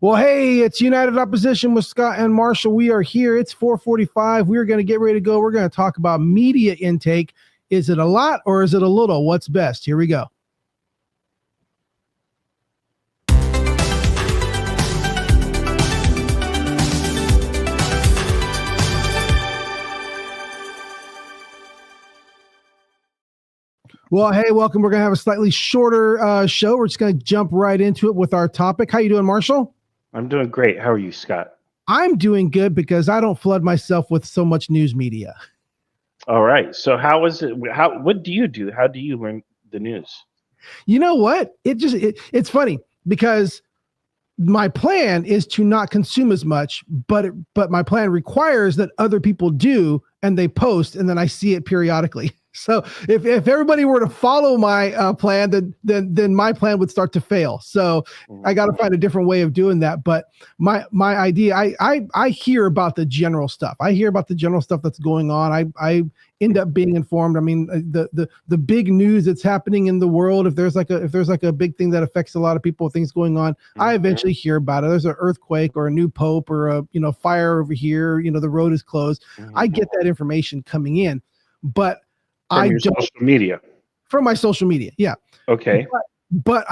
Well, hey, it's United Opposition with Scott and Marshall. We are here. It's 4:45. We're going to get ready to go. We're going to talk about media intake. Is it a lot or is it a little? What's best? Here we go. Well, hey, welcome. We're going to have a slightly shorter show. We're just going to jump right into it with our topic. How you doing, Marshall? I'm doing great. How are you, Scott? I'm doing good because I don't flood myself with so much news media. All right. So how is it? What do you do? How do you learn the news? You know what? It's funny because my plan is to not consume as much, but my plan requires that other people do and they post and then I see it periodically. So if everybody were to follow my plan, then my plan would start to fail. So I got to find a different way of doing that. But my idea, I hear about the general stuff. I hear about the general stuff that's going on. I end up being informed. I mean, the big news that's happening in the world. If there's like a big thing that affects a lot of people, things going on, I eventually hear about it. There's an earthquake or a new pope or a fire over here. The road is closed. I get that information coming in, but social media. From my social media, yeah. Okay. But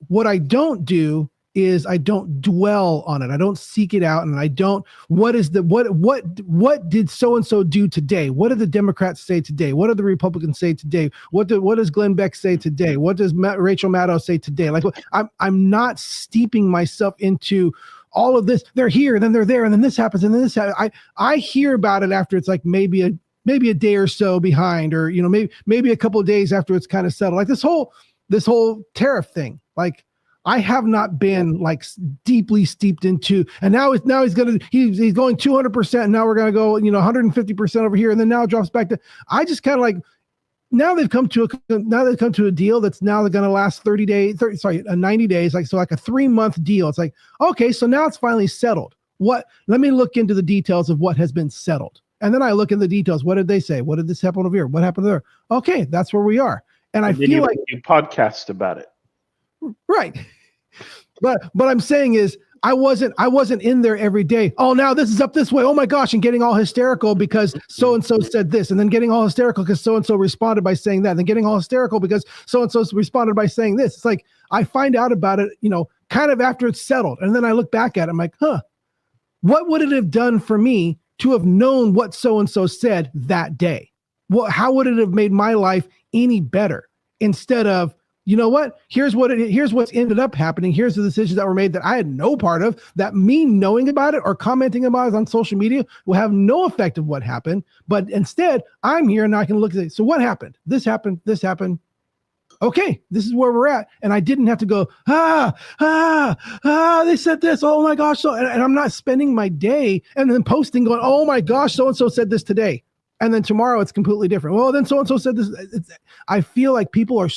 what I don't do is I don't dwell on it. I don't seek it out, and I don't. What did so and so do today? What did the Democrats say today? What did the Republicans say today? What does Glenn Beck say today? What does Rachel Maddow say today? Like I'm not steeping myself into all of this. They're here, then they're there, and then this happens, and then this happens. I hear about it after it's like maybe a day or so behind, or maybe a couple of days after it's kind of settled. Like this whole tariff thing. Like I have not been like deeply steeped into, and now he's going 200%. Now we're going to go 150% over here, and then now it drops back to. I just kind of like now they've come to a deal that's now going to last 90 days, like a 3-month deal. It's like, okay, so now it's finally settled. Let me look into the details of what has been settled. And then I look in the details. What did they say? What did this happen over here? What happened there? Okay, that's where we are. And I feel like you podcast about it, right? But I'm saying is I wasn't in there every day. Oh, now this is up this way. Oh my gosh, and getting all hysterical because so and so said this, and then getting all hysterical because so and so responded by saying that, and then getting all hysterical because so and so responded by saying this. It's like I find out about it, kind of after it's settled, and then I look back at it. I'm like, what would it have done for me to have known what so-and-so said that day? Well, how would it have made my life any better instead of, here's what's ended up happening. Here's the decisions that were made that I had no part of, that me knowing about it or commenting about it on social media will have no effect of what happened. But instead I'm here and I can look at it. So what happened? This happened. Okay, this is where we're at. And I didn't have to go, they said this. Oh my gosh. And I'm not spending my day and then posting going, oh my gosh, so-and-so said this today. And then tomorrow it's completely different. Well, then so-and-so said this. I feel like people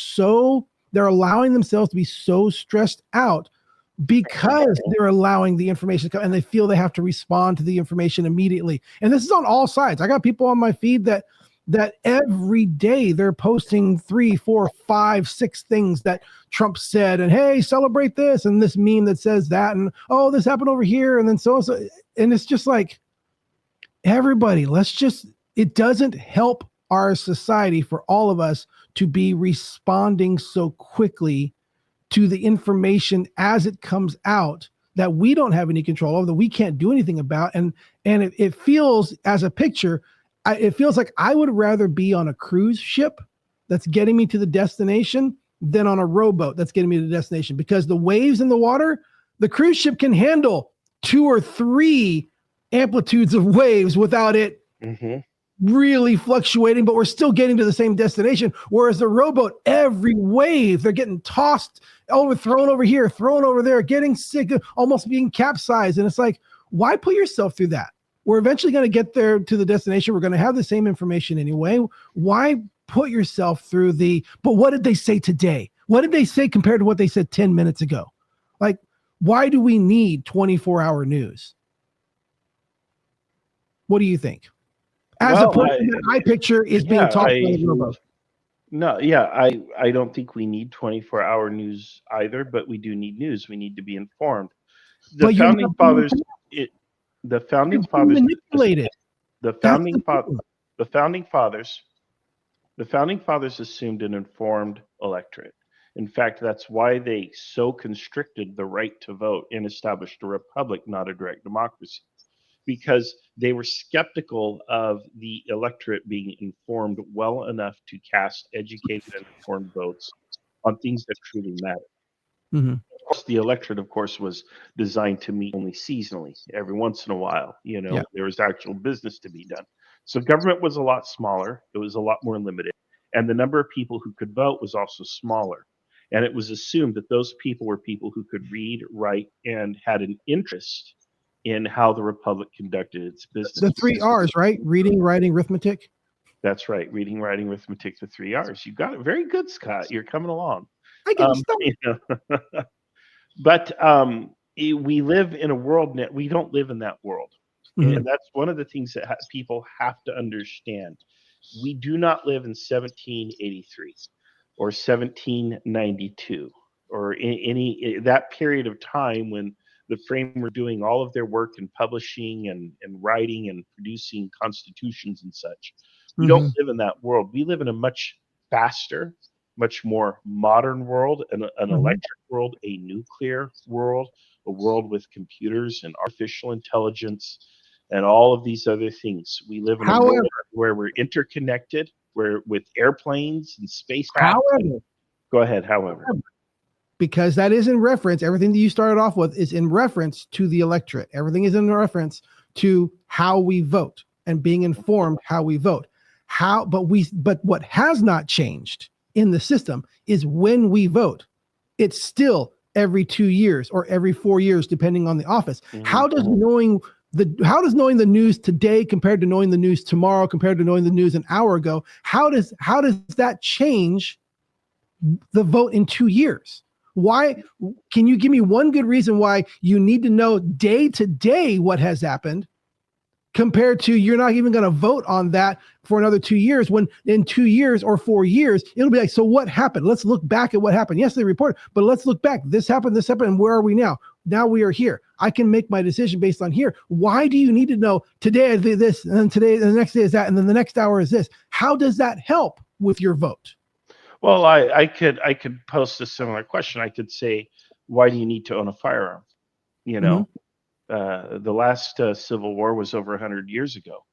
they're allowing themselves to be so stressed out because they're allowing the information to come and they feel they have to respond to the information immediately. And this is on all sides. I got people on my feed that every day they're posting 3, 4, 5, 6 things that Trump said, and hey, celebrate this, and this meme that says that, and oh, this happened over here, and then so. And it's just like, everybody, it doesn't help our society for all of us to be responding so quickly to the information as it comes out that we don't have any control over, that we can't do anything about. And it feels, as a picture, it feels like I would rather be on a cruise ship that's getting me to the destination than on a rowboat that's getting me to the destination, because the waves in the water, the cruise ship can handle 2 or 3 amplitudes of waves without it really fluctuating, but we're still getting to the same destination. Whereas the rowboat, every wave, they're getting tossed over, thrown over here, thrown over there, getting sick, almost being capsized. And it's like, why put yourself through that? We're eventually going to get there to the destination. We're going to have the same information anyway. Why put yourself through but what did they say today? What did they say compared to what they said 10 minutes ago? Like, why do we need 24-hour news? What do you think? As a person that I picture is being talked about. No, yeah, I don't think we need 24-hour news either, but we do need news. We need to be informed. The But you're not founding being fathers, informed. the founding You're being fathers, manipulated. the That's founding the fa- problem. the founding fathers, the founding fathers assumed an informed electorate. In fact, that's why they so constricted the right to vote and established a republic, not a direct democracy, because they were skeptical of the electorate being informed well enough to cast educated and informed votes on things that truly matter. Mhm. Of course, the electorate, of course, was designed to meet only seasonally, every once in a while. Yeah. There was actual business to be done. So government was a lot smaller. It was a lot more limited, and the number of people who could vote was also smaller. And it was assumed that those people were people who could read, write, and had an interest in how the republic conducted its business. The 3 R's, right? Reading, writing, arithmetic. That's right. Reading, writing, arithmetic, the 3 R's. You got it. Very good, Scott. You're coming along. I get stuff. You know, but we live in a world that we don't live in that world. Mhm. And that's one of the things that people have to understand. We do not live in 1783 or 1792 or any that period of time when the frame were doing all of their work in publishing and writing and producing constitutions and such. We don't Mhm. live in that world. We live in a much faster, much more modern world, an Mhm. electric world, a nuclear world, a world with computers and artificial intelligence and all of these other things. We live in a However, world where we're interconnected, where with airplanes and spacecraft. however, Go ahead, however. because that is in reference, everything that you started off with is in reference to the electorate. Everything is in reference to how we vote and being informed how we vote. But what has not changed in the system is when we vote. It's still every 2 years or every 4 years, depending on the office. Mhm. How does knowing the news today compared to knowing the news tomorrow, compared to knowing the news an hour ago, how does that change the vote in 2 years? Why? Can you give me one good reason why you need to know day to day what has happened compared to you're not even going to vote on that for another 2 years, when in 2 years or 4 years, it'll be like, so what happened? Let's look back at what happened. Yes, they reported, but let's look back. This happened, and where are we now? Now we are here. I can make my decision based on here. Why do you need to know today I did this, and then today, and the next day is that, and then the next hour is this? How does that help with your vote? Well, I could post a similar question. I could say, why do you need to own a firearm? The last Civil War was over 100 years ago.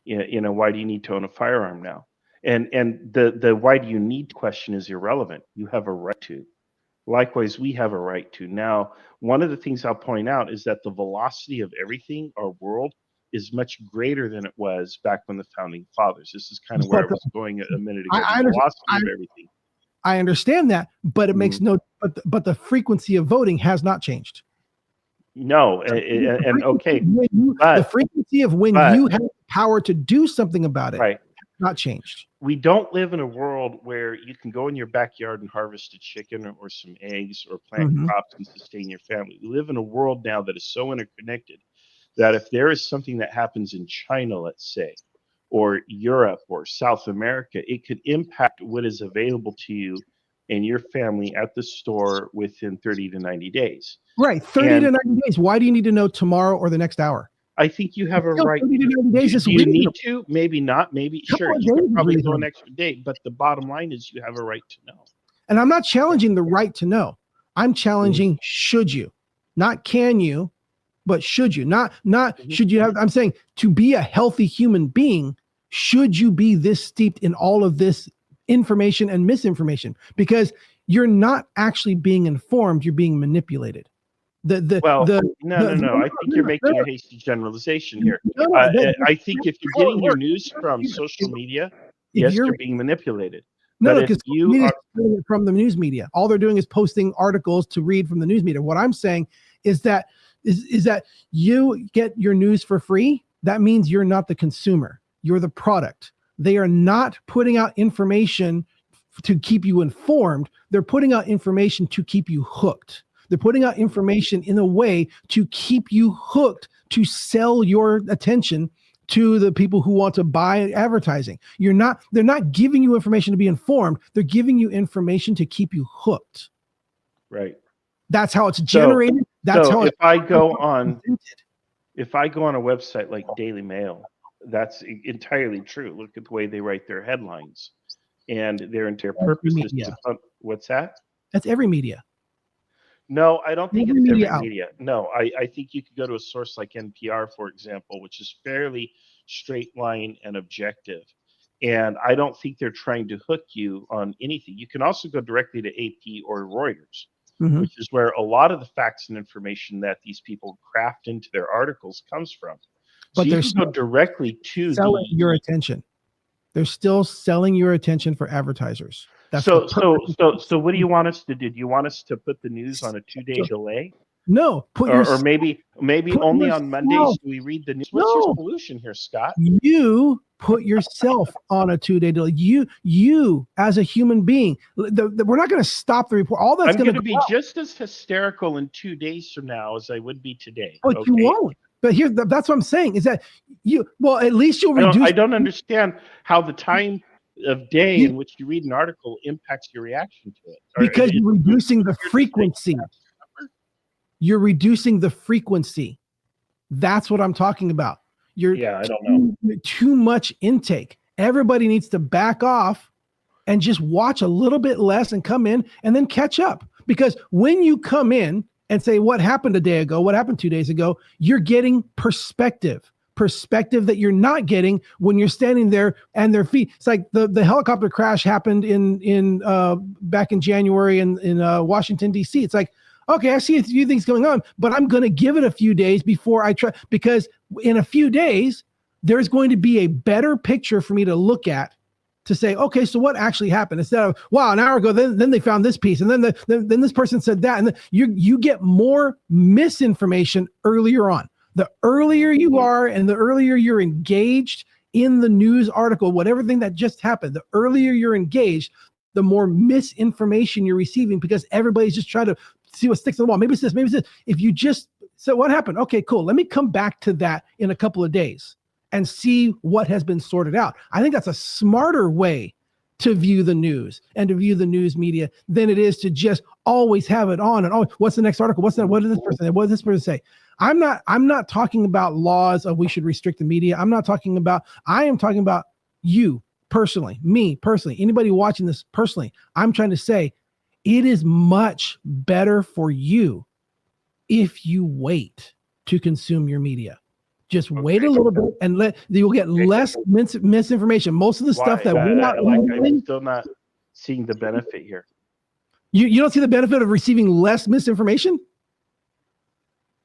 Why do you need to own a firearm now? And the why do you need question is irrelevant. You have a right to. Likewise, we have a right to. Now, one of the things I'll point out is that the velocity of everything, our world, is much greater than it was back when the founding fathers. This is kind of where I was going a minute ago. I The velocity of everything. I understand that, but it makes no. But the frequency of voting has not changed. No, and okay, the frequency of when you have the power to do something about it, right, has not changed. We don't live in a world where you can go in your backyard and harvest a chicken or some eggs or plant crops and sustain your family. We live in a world now that is so interconnected that if there is something that happens in China, let's say, or Europe or South America, it could impact what is available to you and your family at the store within 30 to 90 days. Right, 30 to 90 days. Why do you need to know tomorrow or the next hour? I think you have a right. 30 to 90 days do you need to? Maybe not. Maybe sure. You could probably go an extra day, but the bottom line is you have a right to know. And I'm not challenging the right to know. I'm challenging should you, not can you, but should you, not should you have. I'm saying to be a healthy human being, should you be this steeped in all of this information and misinformation? Because you're not actually being informed, you're being manipulated. No. I think you're making a hasty generalization here. I think if you're getting your news from social media, yes, you're being manipulated. No, because you are from the news media. All they're doing is posting articles to read from the news media. What I'm saying is that you get your news for free. That means you're not the consumer. You're the product. They are not putting out information to keep you informed. They're putting out information to keep you hooked. They're putting out information in a way to keep you hooked, to sell your attention to the people who want to buy advertising. They're not giving you information to be informed. They're giving you information to keep you hooked. Right. That's how it's generated. That's So how if I go on presented. if I go on a website like Daily Mail, that's entirely true. Look at the way they write their headlines, and their entire Every purpose is to media. pump. What's that? That's every media. No, I don't think Every it's media every out. media. No, I think you could go to a source like NPR, for example, which is fairly straight line and objective. And I don't think they're trying to hook you on anything. You can also go directly to AP or Reuters, Mhm. which is where a lot of the facts and information that these people craft into their articles comes from. So But you they're can go still directly to selling the your attention. They're still selling your attention for advertisers. That's the so purpose. so so so what do you want us to do? Do you want us to put the news on a 2-day delay? No, Or maybe put only on Mondays yourself. do we read the news? What's your No, solution here, Scott? you put yourself on a 2-day delay. You as a human being. We're not going to stop the report. All that's I'm going going to to be go out, just as hysterical in 2 days from now as I would be today. but you Okay. won't. But here, that's what I'm saying is that well, at least you'll I reduce. don't understand how the time of day You- in which you read an article impacts your reaction to it. because you're reducing the frequency. You're reducing the frequency. That's what I'm talking about. Yeah, I don't know. Too much intake. Everybody needs to back off and just watch a little bit less and come in and then catch up. Because when you come in and say, what happened a day ago? What happened 2 days ago? You're getting perspective that you're not getting when you're standing there and their feet. It's like the helicopter crash happened in back in January in Washington, D.C. It's like, okay, I see a few things going on, but I'm going to give it a few days before I try, because in a few days, there's going to be a better picture for me to look at to say, okay, so what actually happened? Instead of, wow, an hour ago, then they found this piece, and then this person said that, and you get more misinformation earlier on. The earlier you are, and the earlier you're engaged in the news article, whatever thing that just happened, the earlier you're engaged, the more misinformation you're receiving, because everybody's just trying to see what sticks to the wall. Maybe it's this, maybe it's this. If you just, so what happened? Okay, cool. Let me come back to that in a couple of days and see what has been sorted out. I think that's a smarter way to view the news and to view the news media than it is to just always have it on and oh, what's the next article? What's that? What did this person say? What did this person say? I'm not talking about laws of we should restrict the media. I am talking about you personally, me personally, anybody watching this personally. I'm trying to say it is much better for you if you wait to consume your media. Just wait a little bit and you'll get less misinformation. Most of the stuff that we're not I'm still not seeing the benefit here. You don't see the benefit of receiving less misinformation?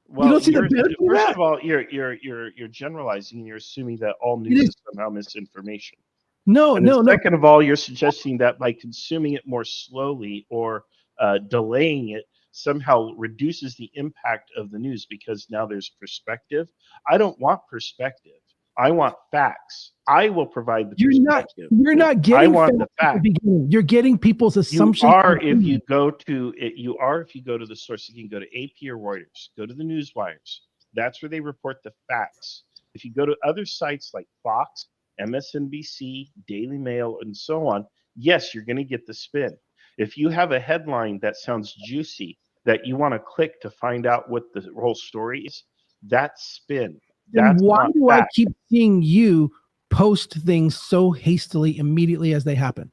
Well, you don't see the benefit of first that? of all, you're generalizing and you're assuming that all news is somehow misinformation. No. Second of all, you're suggesting that by consuming it more slowly or delaying it somehow reduces the impact of the news because now there's perspective. I don't want perspective. I want facts. I will provide the perspective. You're not getting. I want the facts. You're getting people's assumptions. You are if you go to it. You are if you go to the source. You can go to AP or Reuters. Go to the news wires. That's where they report the facts. If you go to other sites like Fox, MSNBC, Daily Mail, and so on, yes, you're going to get the spin. If you have a headline that sounds juicy that you want to click to find out what the whole story is, that's spin. Then why do I keep seeing you post things so hastily immediately as they happen?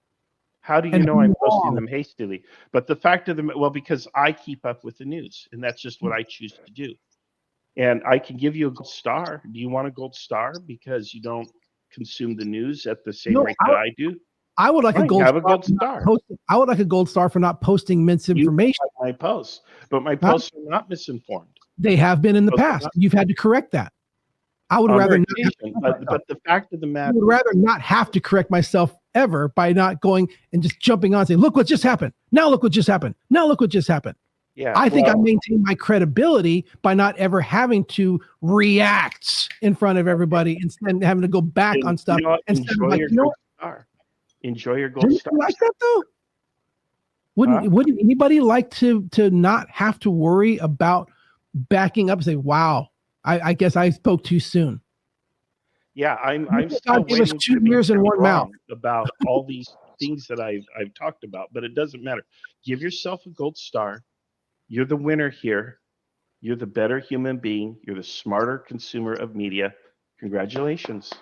How do you know I'm posting them hastily? But the fact of the well, because I keep up with the news, and that's just what I choose to do. And I can give you a gold star. Do you want a gold star because you don't consume the news at the same rate that I do? I would like a gold star. I would like a gold star for not posting misinformation. You like my posts, but my posts are not misinformed. They have been in the past. You've had to correct that. I would rather not. But the fact of the matter, I would rather not have to correct myself ever by not going and just jumping on and saying, "Look what just happened! Now look what just happened! Now look what just happened!" Yeah, I think I maintain my credibility by not ever having to react in front of everybody instead having to go back on stuff. Enjoy your gold star. Enjoy your gold star. You like that though? Wouldn't anybody like to not have to worry about backing up and say, "Wow, I guess I spoke too soon"? Yeah, I'm still waiting us 2 years in one mouth about all these things that I've talked about, but it doesn't matter. Give yourself a gold star. You're the winner here. You're the better human being. You're the smarter consumer of media. Congratulations.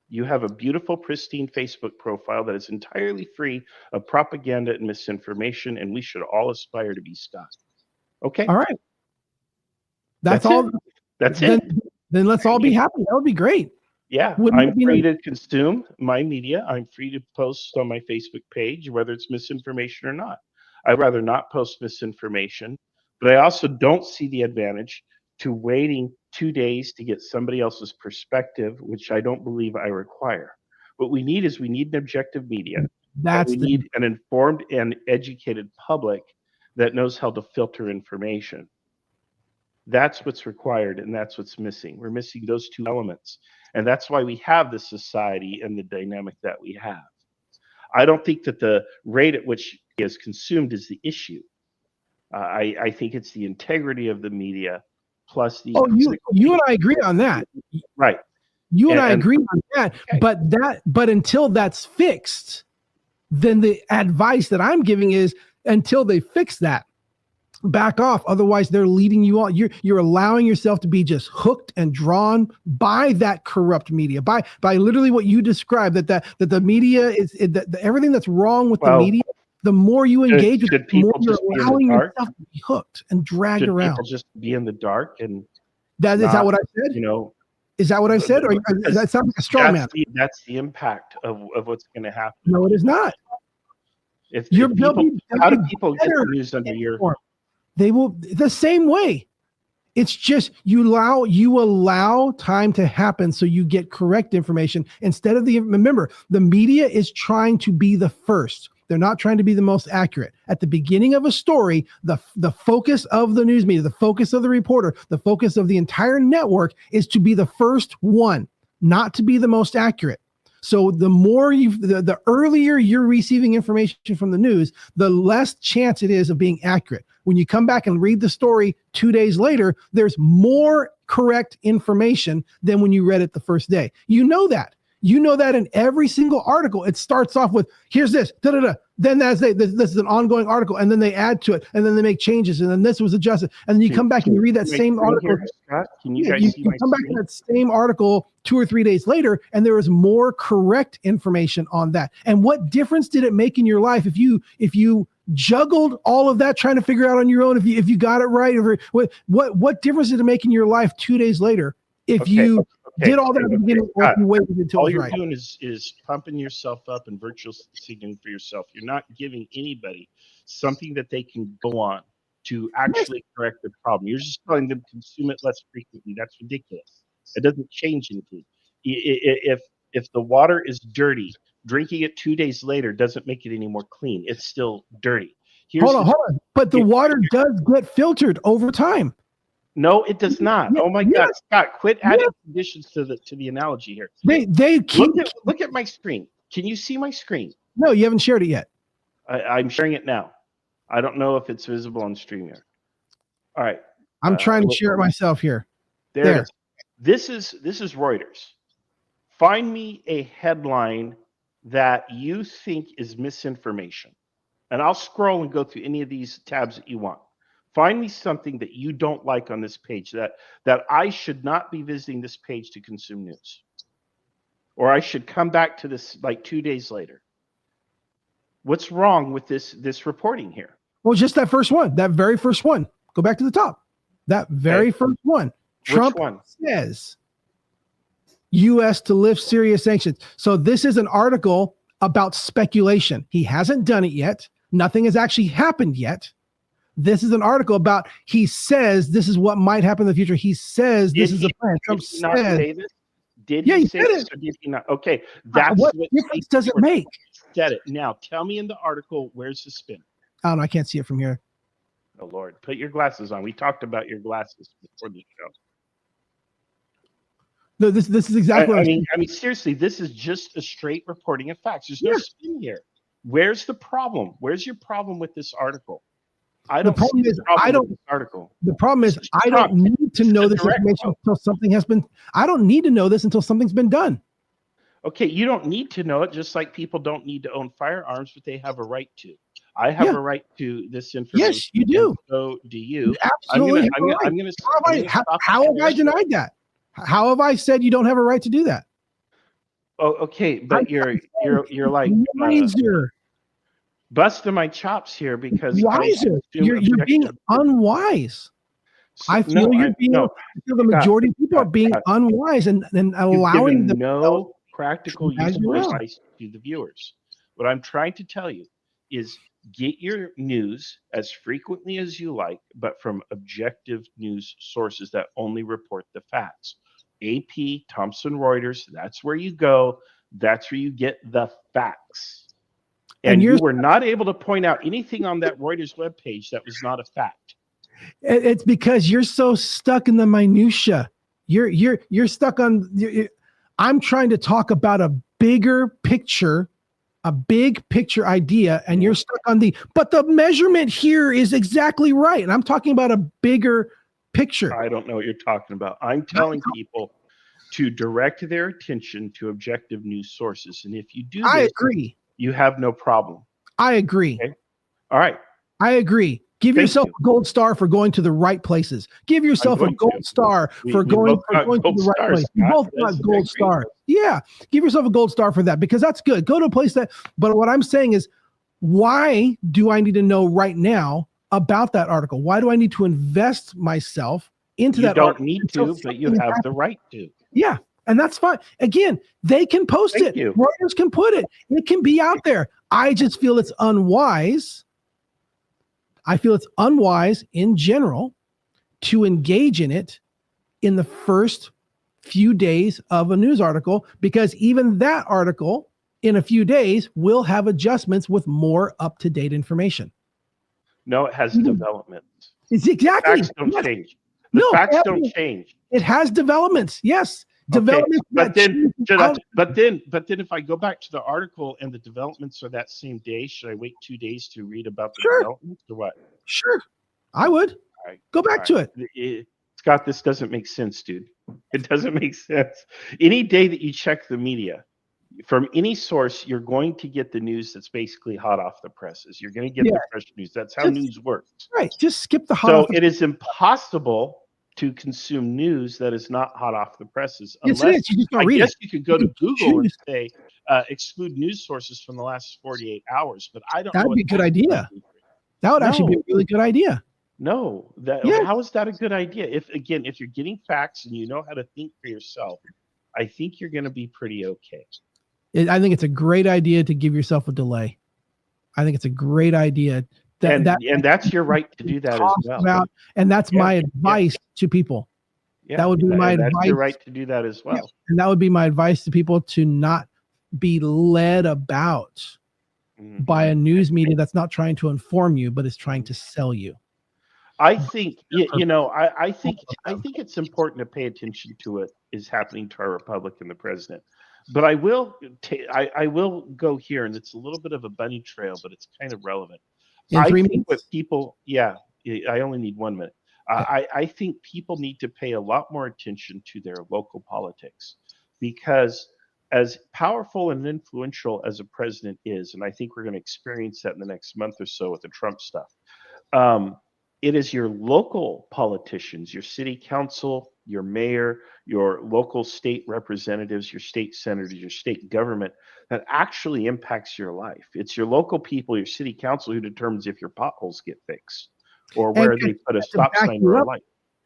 You have a beautiful, pristine Facebook profile that is entirely free of propaganda and misinformation, and we should all aspire to be Scott. Okay. All right. That's all. it. That's then, it. Then let's all be happy. That would be great. Yeah, I'm free to consume my media. I'm free to post on my Facebook page, whether it's misinformation or not. I'd rather not post misinformation, but I also don't see the advantage to waiting 2 days to get somebody else's perspective, which I don't believe I require. What we need is an objective media. We need an informed and educated public that knows how to filter information. That's what's required, and that's what's missing. We're missing those two elements. And that's why we have the society and the dynamic that we have. I don't think that the rate at which it is consumed is the issue. I think it's the integrity of the media plus the. Oh, you and I agree on that. Right. You and I agree on that. Okay. But until that's fixed, then the advice that I'm giving is until they fix that, back off. Otherwise, they're leading you on. You're allowing yourself to be just hooked and drawn by that corrupt media, by literally what you described, that the media is that everything that's wrong with the media. The more you engage with it, the more you're allowing yourself to be hooked and dragged around. People just be in the dark and is that what I said? You know, is that what I said? Or that sounds like a straw man? That's the impact of what's going to happen. No, it is not. How do people get the news under your? They will the same way. It's just you allow time to happen so you get correct information instead of remember, the media is trying to be the first. They're not trying to be the most accurate. At the beginning of a story, the focus of the news media, the focus of the reporter, the focus of the entire network is to be the first one, not to be the most accurate. So the more the earlier you're receiving information from the news, the less chance it is of being accurate. When you come back and read the story 2 days later, there's more correct information than when you read it the first day. You know that. You know that in every single article, it starts off with, here's this, da-da-da. Then this is an ongoing article, and then they add to it, and then they make changes, and then this was adjusted. And then you come back and you read that same article. Can you guys see my come back to that same article 2 or 3 days later, and there is more correct information on that. And what difference did it make in your life if you juggled all of that trying to figure out on your own if you got it right? Or what difference did it make in your life 2 days later if you did all that at the beginning or you waited until all it was you're right? doing is pumping yourself up and virtual signaling for yourself. You're not giving anybody something that they can go on to actually correct the problem. You're just telling them consume it less frequently. That's ridiculous. It doesn't change anything. If the water is dirty, drinking it 2 days later doesn't make it any more clean. It's still dirty. Hold on. But the water does get filtered over time. No, it does not. Yeah, oh my God, Scott! Quit adding conditions to the analogy here. They keep look at my screen. Can you see my screen? No, you haven't shared it yet. I'm sharing it now. I don't know if it's visible on StreamYard. All right. I'm trying to share it myself here. There it is. This is Reuters. Find me a headline that you think is misinformation, and I'll scroll and go through any of these tabs that you want. Find me something that you don't like on this page that I should not be visiting this page to consume news, or I should come back to this like 2 days later. What's wrong with this reporting here? Well, just that first one, that very first one. Go back to the top. That very first one. Trump says U.S. to lift serious sanctions. So this is an article about speculation. He hasn't done it yet. Nothing has actually happened yet. This is an article about, he says this is what might happen in the future. He says this is a plan. Trump says. Not say this? Did he say this or did he not? Okay, that's what difference does it make? Said it. Now tell me in the article, where's the spin? I don't know. I can't see it from here. Oh Lord, put your glasses on. We talked about your glasses before the show. No, this is exactly what I mean, seriously, this is just a straight reporting of facts. There's no spin here. Where's the problem? Where's your problem with this article? The problem is I don't need to know this information until something has been. I don't need to know this until something's been done. Okay, you don't need to know it, just like people don't need to own firearms, but they have a right to. I have Yeah. a right to this information. Yes, you do. And so do you. You absolutely have a right. I'm gonna How have I denied that? How have I said you don't have a right to do that? Oh, okay, but you're like wiser. busting my chops here because Wiser. You're being unwise. I feel the majority of people are being unwise and allowing them no practical useful advice to the viewers. What I'm trying to tell you is get your news as frequently as you like, but from objective news sources that only report the facts. AP, Thomson Reuters, that's where you go. That's where you get the facts. And you were not able to point out anything on that Reuters webpage that was not a fact. It's because you're so stuck in the minutia. You're stuck on. I'm trying to talk about a bigger picture, a big picture idea, and you're stuck on but the measurement here is exactly right. And I'm talking about a bigger picture. I don't know what you're talking about. I'm telling people to direct their attention to objective news sources. And if you do this, I agree. You have no problem. I agree. Okay? All right. I agree. Give yourself a gold star for going to the right places. Give yourself a gold star for going to the right place. You both got gold stars. Yeah. Give yourself a gold star for that because that's good. Go to a place but what I'm saying is, why do I need to know right now about that article? Why do I need to invest myself into that article? You don't need to, but you have the right to. Yeah. And that's fine. Again, they can post it. Reuters can put it. It can be out there. I just feel it's unwise. I feel it's unwise in general to engage in it in the first few days of a news article, because even that article in a few days will have adjustments with more up-to-date information. No, it has developments. It's exactly. The facts don't change. The facts don't change. It has developments. Yes. Developments. But then if I go back to the article and the developments are that same day, should I wait 2 days to read about the developments or what? Sure. I would. Go back to it. Scott, this doesn't make sense, dude. It doesn't make sense. Any day that you check the media from any source, you're going to get the news that's basically hot off the presses. You're going to get the fresh news. That's how news works. Right. Just skip the hot. So it is impossible to consume news that is not hot off the presses. Yes, it is. You just don't read it. You could go to Google and say exclude news sources from the last 48 hours, but I don't. That'd be a good idea. That would actually be a really good idea. No, how is that a good idea? If you're getting facts and you know how to think for yourself, I think you're going to be pretty okay. I think it's a great idea to give yourself a delay. I think it's a great idea. And that's your right to do that as well. And that's my advice to people. Yeah, that would be my advice. That's your right to do that as well. Yeah. And that would be my advice to people, to not be led about by a news media that's not trying to inform you, but is trying to sell you. I think I think it's important to pay attention to what is happening to our republic and the president. But I will go here, and it's a little bit of a bunny trail, but it's kind of relevant. I think what people, I only need 1 minute. I think people need to pay a lot more attention to their local politics, because as powerful and influential as a president is, and I think we're going to experience that in the next month or so with the Trump stuff, it is your local politicians, your city council, your mayor, your local state representatives, your state senators, your state government that actually impacts your life. It's your local people, your city council, who determines if your potholes get fixed or where they put a stop sign or a light.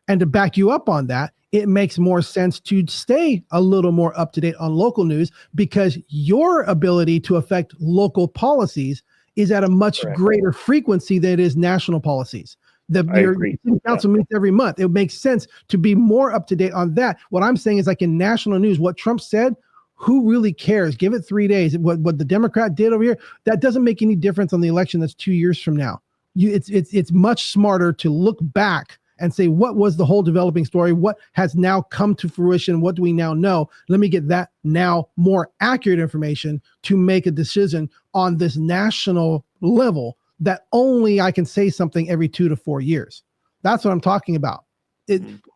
And to back you up on that, it makes more sense to stay a little more up to date on local news, because your ability to affect local policies is at a much greater frequency than it is national policies. Your city council meets every month. It makes sense to be more up to date on that. What I'm saying is, like in national news, what Trump said, who really cares? Give it 3 days. What the Democrat did over here, that doesn't make any difference on the election that's 2 years from now. It's much smarter to look back and say, what was the whole developing story? What has now come to fruition? What do we now know? Let me get that now more accurate information to make a decision on this national level, that only I can say something every 2 to 4 years. That's what I'm talking about.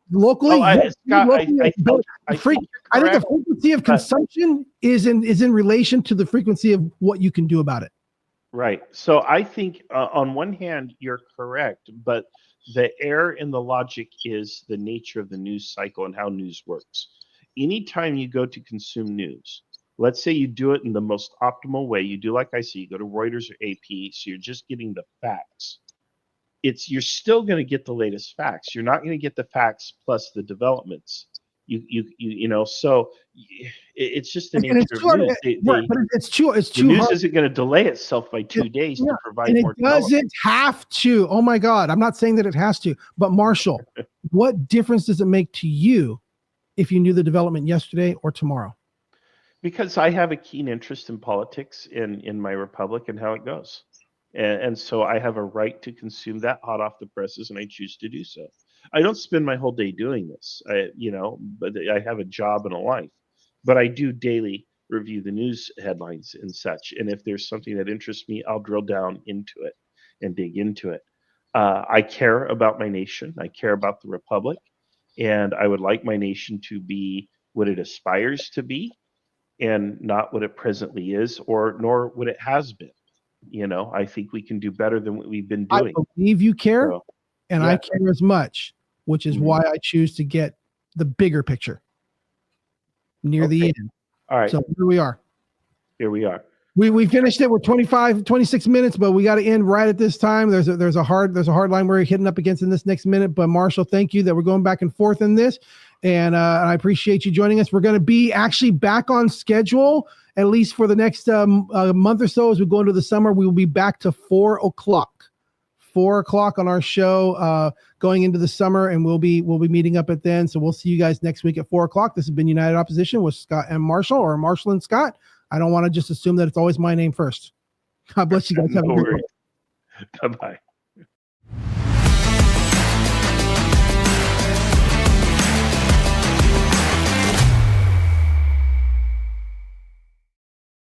Locally, I think the frequency of consumption is in relation to the frequency of what you can do about it. Right. So I think on one hand, you're correct, but the error in the logic is the nature of the news cycle and how news works. Anytime you go to consume news, let's say you do it in the most optimal way, you do like I see, you go to Reuters or AP, so you're just getting the facts. You're still going to get the latest facts. You're not going to get the facts plus the developments. So it's just the And nature it's of too hard, news. right, but it's too The news hard. isn't going to delay itself by 2 days Yeah, to provide and it more development. doesn't have to. Oh my God, I'm not saying that it has to, but Marshall, what difference does it make to you if you knew the development yesterday or tomorrow? Because I have a keen interest in politics in my republic and how it goes. And so I have a right to consume that hot off the presses, and I choose to do so. I don't spend my whole day doing this, but I have a job and a life. But I do daily review the news headlines and such. And if there's something that interests me, I'll drill down into it and dig into it. I care about my nation. I care about the republic, and I would like my nation to be what it aspires to be, and not what it presently is, or nor what it has been. I think we can do better than what we've been I doing. believe you care, So, and I care as much, which is why I choose to get the bigger picture near the end. All right. So here we are. Here we are. We finished it. We're 26 minutes, but we got to end right at this time. There's a hard line we're hitting up against in this next minute. But Marshall, thank you that we're going back and forth in this, and I appreciate you joining us. We're going to be actually back on schedule at least for the next month or so as we go into the summer. We will be back to 4 o'clock. 4 o'clock on our show going into the summer, and we'll be meeting up at then. So we'll see you guys next week at 4 o'clock. This has been United Opposition with Scott and Marshall, or Marshall and Scott. I don't want to just assume that it's always my name first. God bless you guys. Have a good one. Bye-bye.